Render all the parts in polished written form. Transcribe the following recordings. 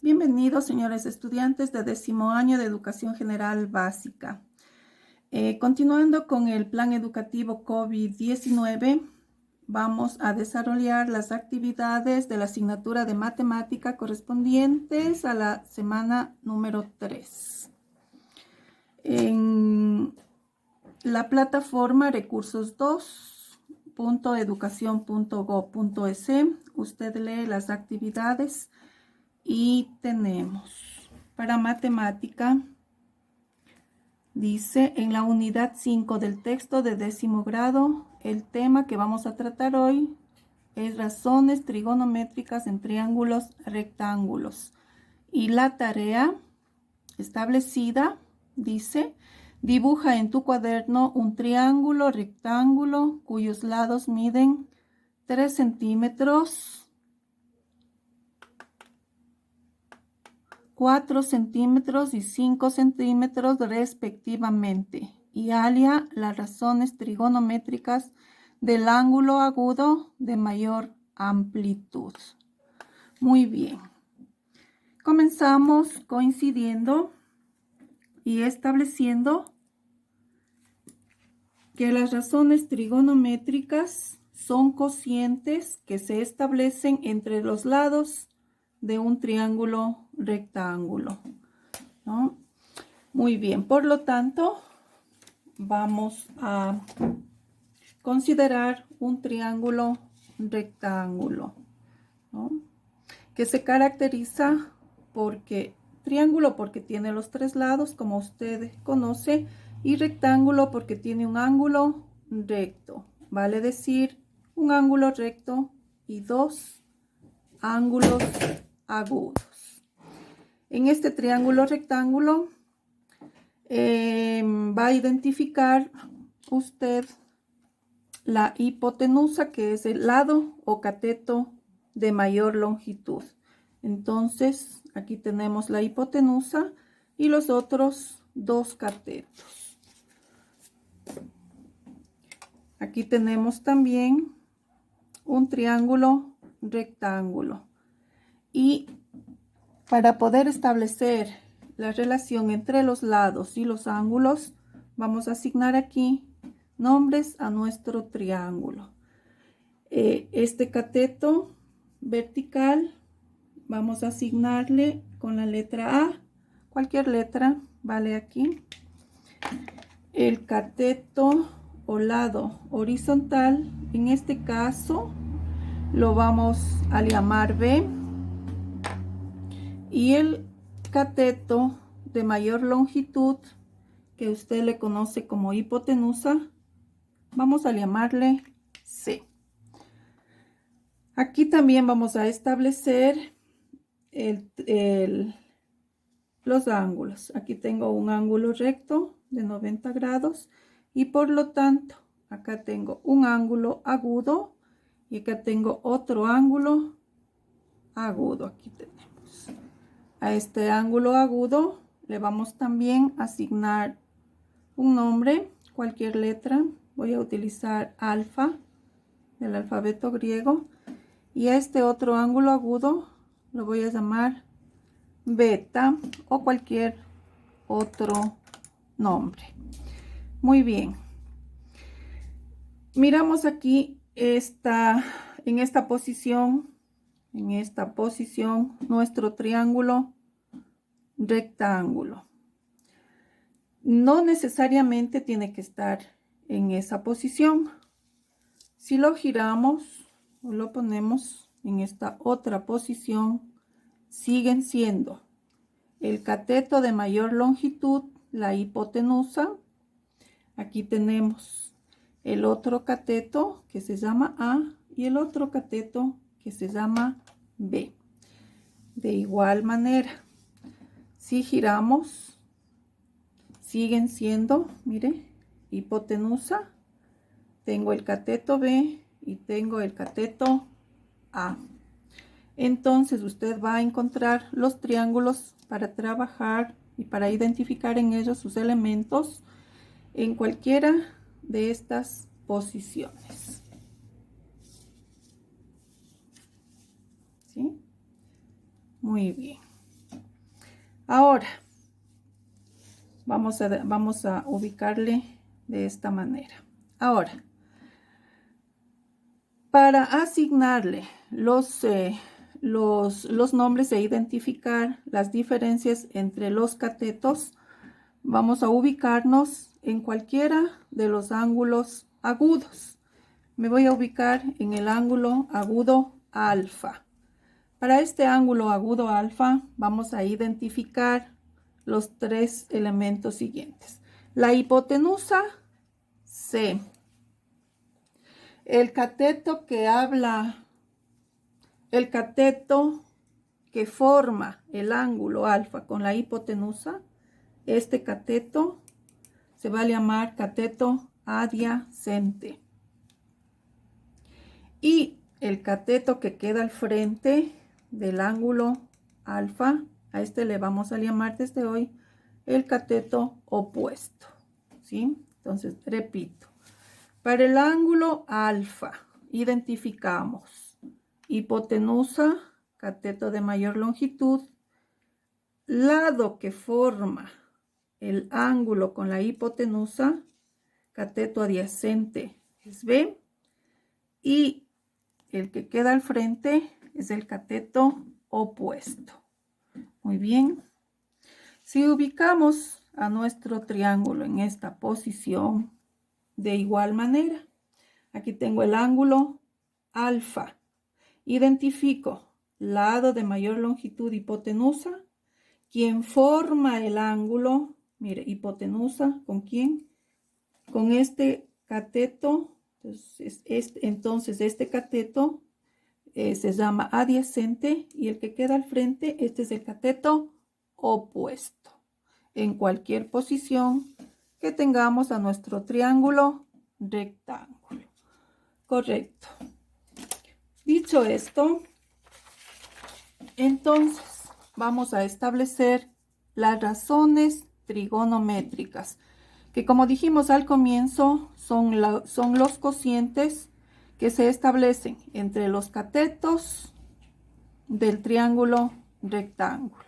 Bienvenidos, señores estudiantes de 10º año de Educación General Básica. Continuando con el plan educativo COVID-19, vamos a desarrollar las actividades de la asignatura de matemática correspondientes a la semana número 3. En la plataforma recursos2.educacion.gov.es, usted lee las actividades. Y tenemos para matemática, dice en la unidad 5 del texto de 10º grado, el tema que vamos a tratar hoy es razones trigonométricas en triángulos rectángulos. Y la tarea establecida dice, dibuja en tu cuaderno un triángulo rectángulo cuyos lados miden 3 centímetros, 4 centímetros y 5 centímetros respectivamente, y halla las razones trigonométricas del ángulo agudo de mayor amplitud. Muy bien. Comenzamos coincidiendo y estableciendo que las razones trigonométricas son cocientes que se establecen entre los lados de un triángulo rectángulo, ¿no? Muy bien, por lo tanto, vamos a considerar un triángulo rectángulo, ¿no? Que se caracteriza porque triángulo porque tiene los 3 lados, como usted conoce, y rectángulo porque tiene un ángulo recto, vale decir, un ángulo recto y 2 ángulos agudos. En este triángulo rectángulo va a identificar usted la hipotenusa, que es el lado o cateto de mayor longitud. Entonces, aquí tenemos la hipotenusa y los otros 2 catetos. Aquí tenemos también un triángulo rectángulo. Y para poder establecer la relación entre los lados y los ángulos, vamos a asignar aquí nombres a nuestro triángulo. Este cateto vertical vamos a asignarle con la letra A, cualquier letra vale aquí. El cateto o lado horizontal, en este caso lo vamos a llamar B. Y el cateto de mayor longitud, que usted le conoce como hipotenusa, vamos a llamarle C. Aquí también vamos a establecer los ángulos. Aquí tengo un ángulo recto de 90 grados y por lo tanto acá tengo un ángulo agudo y acá tengo otro ángulo agudo. Aquí tenemos. A este ángulo agudo le vamos también a asignar un nombre, cualquier letra. Voy a utilizar alfa del alfabeto griego. Y a este otro ángulo agudo lo voy a llamar beta o cualquier otro nombre. Muy bien. Miramos aquí en esta posición nuestro triángulo rectángulo. No necesariamente tiene que estar en esa posición. Si lo giramos o lo ponemos en esta otra posición, siguen siendo el cateto de mayor longitud, la hipotenusa. Aquí tenemos el otro cateto que se llama A y el otro cateto que se llama B. De igual manera, si giramos, siguen siendo, mire, hipotenusa, tengo el cateto B y tengo el cateto A. Entonces usted va a encontrar los triángulos para trabajar y para identificar en ellos sus elementos en cualquiera de estas posiciones. ¿Sí? Muy bien. Ahora, vamos a ubicarle de esta manera. Ahora, para asignarle los nombres e identificar las diferencias entre los catetos, vamos a ubicarnos en cualquiera de los ángulos agudos. Me voy a ubicar en el ángulo agudo alfa. Para este ángulo agudo alfa vamos a identificar los tres elementos siguientes. La hipotenusa C. El cateto que forma el ángulo alfa con la hipotenusa, este cateto se va a llamar cateto adyacente. Y el cateto que queda al frente del ángulo alfa, a este le vamos a llamar desde hoy el cateto opuesto, ¿sí? Entonces, repito. Para el ángulo alfa, identificamos hipotenusa, cateto de mayor longitud, lado que forma el ángulo con la hipotenusa, cateto adyacente es B, y el que queda al frente es el cateto opuesto. Muy bien. Si ubicamos a nuestro triángulo en esta posición, de igual manera, aquí tengo el ángulo alfa. Identifico lado de mayor longitud hipotenusa. Quien forma el ángulo, mire, hipotenusa, ¿con quién? Con este cateto. Entonces este cateto se llama adyacente y el que queda al frente, este es el cateto opuesto. En cualquier posición que tengamos a nuestro triángulo rectángulo. Correcto. Dicho esto, entonces vamos a establecer las razones trigonométricas, que como dijimos al comienzo, son los cocientes que se establecen entre los catetos del triángulo rectángulo.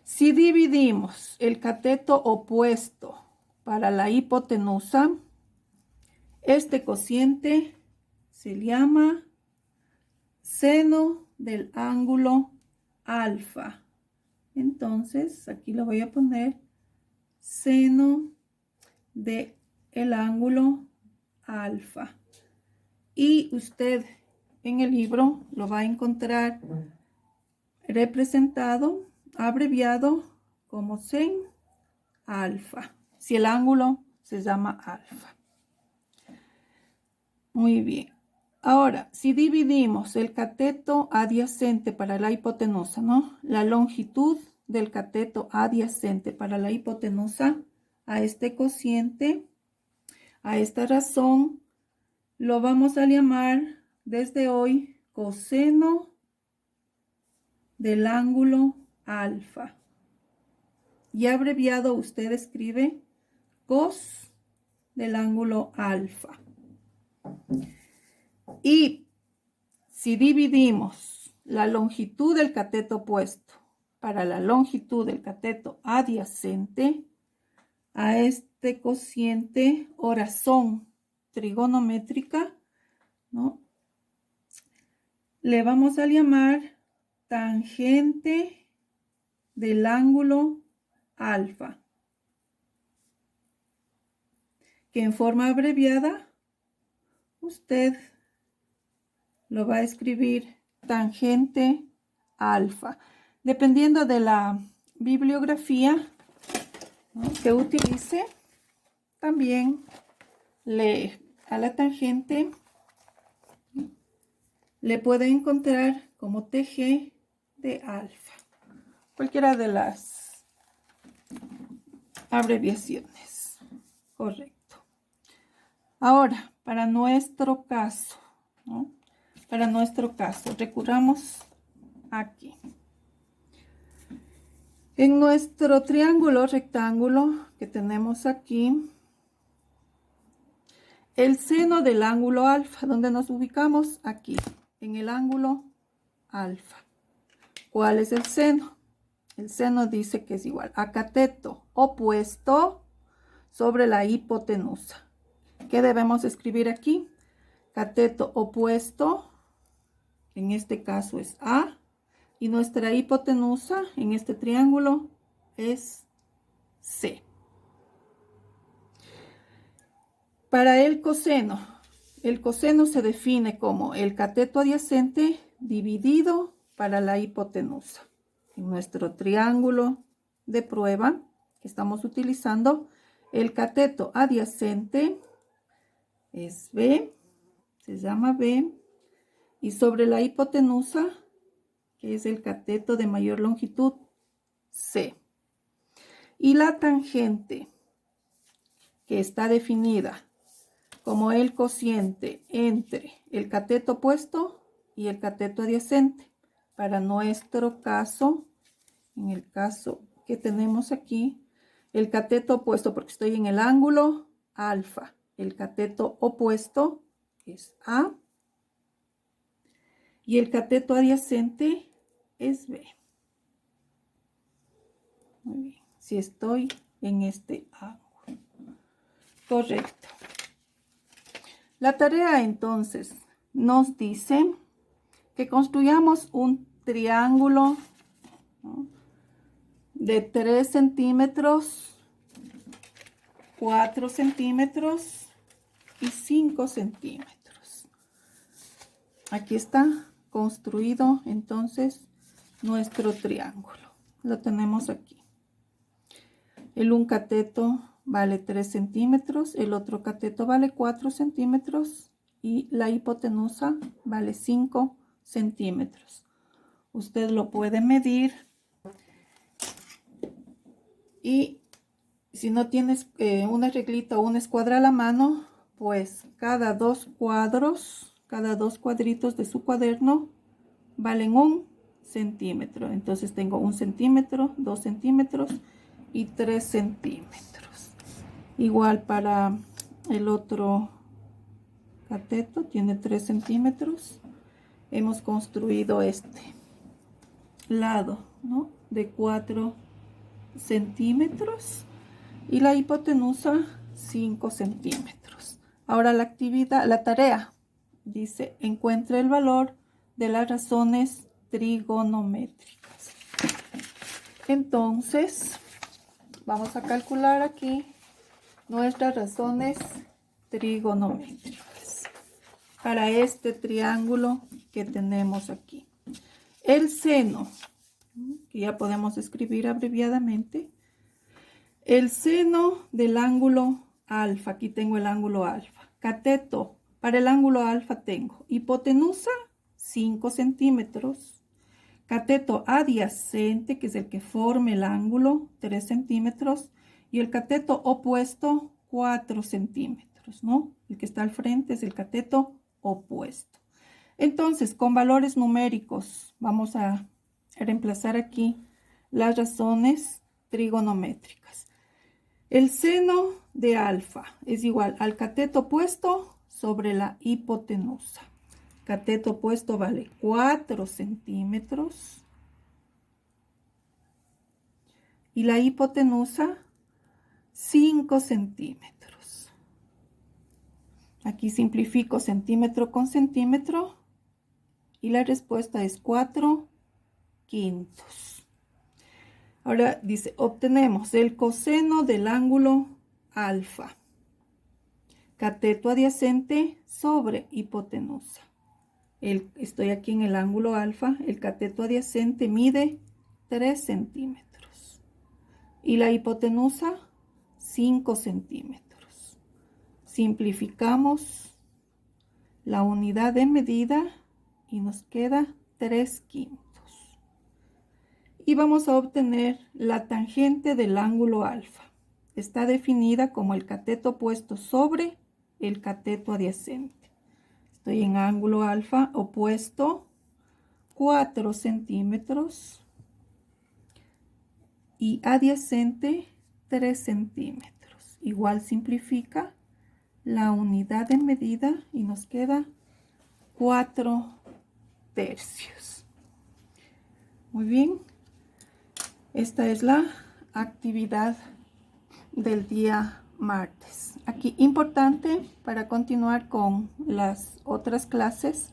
Si dividimos el cateto opuesto para la hipotenusa, este cociente se llama seno del ángulo alfa. Entonces, aquí lo voy a poner seno del ángulo alfa. Y usted en el libro lo va a encontrar representado, abreviado como sen alfa, si el ángulo se llama alfa. Muy bien. Ahora, si dividimos el cateto adyacente para la hipotenusa, ¿no? La longitud del cateto adyacente para la hipotenusa a este cociente, a esta razón, lo vamos a llamar desde hoy coseno del ángulo alfa. Y abreviado usted escribe cos del ángulo alfa. Y si dividimos la longitud del cateto opuesto para la longitud del cateto adyacente, a este cociente o razón trigonométrica, ¿no? Le vamos a llamar tangente del ángulo alfa, que en forma abreviada usted lo va a escribir tangente alfa. Dependiendo de la bibliografía, ¿no?, que utilice, también a la tangente le puede encontrar como TG de alfa. Cualquiera de las abreviaciones. Correcto. Ahora, para nuestro caso, ¿no? Para nuestro caso, recurramos aquí. En nuestro triángulo rectángulo que tenemos aquí, el seno del ángulo alfa, donde nos ubicamos aquí, en el ángulo alfa. ¿Cuál es el seno? El seno dice que es igual a cateto opuesto sobre la hipotenusa. ¿Qué debemos escribir aquí? Cateto opuesto, en este caso es A, y nuestra hipotenusa en este triángulo es C. Para el coseno se define como el cateto adyacente dividido para la hipotenusa. En nuestro triángulo de prueba que estamos utilizando, el cateto adyacente es B, se llama B, y sobre la hipotenusa, que es el cateto de mayor longitud, C. Y la tangente, que está definida como el cociente entre el cateto opuesto y el cateto adyacente. Para nuestro caso, en el caso que tenemos aquí, el cateto opuesto, porque estoy en el ángulo alfa, el cateto opuesto es A y el cateto adyacente es B. Muy bien, si estoy en este ángulo. Correcto. La tarea entonces nos dice que construyamos un triángulo, ¿no?, de 3 centímetros, 4 centímetros y 5 centímetros. Aquí está construido entonces nuestro triángulo. Lo tenemos aquí. Un cateto vale 3 centímetros, el otro cateto vale 4 centímetros y la hipotenusa vale 5 centímetros. Usted lo puede medir y si no tienes una reglita o una escuadra a la mano, pues cada dos cuadritos de su cuaderno valen 1 centímetro. Entonces tengo 1 centímetro, 2 centímetros y 3 centímetros. Igual para el otro cateto, tiene 3 centímetros. Hemos construido este lado, ¿no?, de 4 centímetros y la hipotenusa 5 centímetros. Ahora la tarea dice: encuentre el valor de las razones trigonométricas. Entonces, vamos a calcular aquí nuestras razones trigonométricas para este triángulo que tenemos aquí. El seno, que ya podemos escribir abreviadamente, el seno del ángulo alfa, aquí tengo el ángulo alfa. Cateto, para el ángulo alfa tengo hipotenusa 5 centímetros. Cateto adyacente, que es el que forma el ángulo, 3 centímetros. Y el cateto opuesto, 4 centímetros, ¿no? El que está al frente es el cateto opuesto. Entonces, con valores numéricos, vamos a reemplazar aquí las razones trigonométricas. El seno de alfa es igual al cateto opuesto sobre la hipotenusa. Cateto opuesto vale 4 centímetros. Y la hipotenusa, 5 centímetros. Aquí simplifico centímetro con centímetro. Y la respuesta es 4/5. Ahora dice, obtenemos el coseno del ángulo alfa. Cateto adyacente sobre hipotenusa. Estoy aquí en el ángulo alfa. El cateto adyacente mide 3 centímetros. Y la hipotenusa, 5 centímetros. Simplificamos la unidad de medida y nos queda 3/5. Y vamos a obtener la tangente del ángulo alfa. Está definida como el cateto opuesto sobre el cateto adyacente. Estoy en ángulo alfa opuesto, 4 centímetros. Y adyacente, 3 centímetros. Igual simplifica la unidad de medida y nos queda 4/3. Muy bien. Esta es la actividad del día martes. Aquí importante para continuar con las otras clases,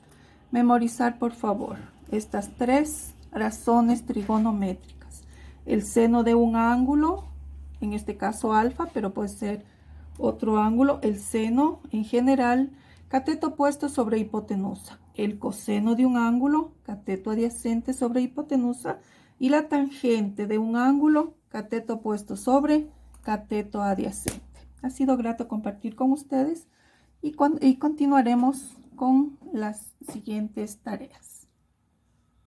memorizar por favor estas 3 razones trigonométricas. El seno de un ángulo, en este caso alfa, pero puede ser otro ángulo. El seno en general, cateto opuesto sobre hipotenusa. El coseno de un ángulo, cateto adyacente sobre hipotenusa. Y la tangente de un ángulo, cateto opuesto sobre cateto adyacente. Ha sido grato compartir con ustedes y continuaremos con las siguientes tareas.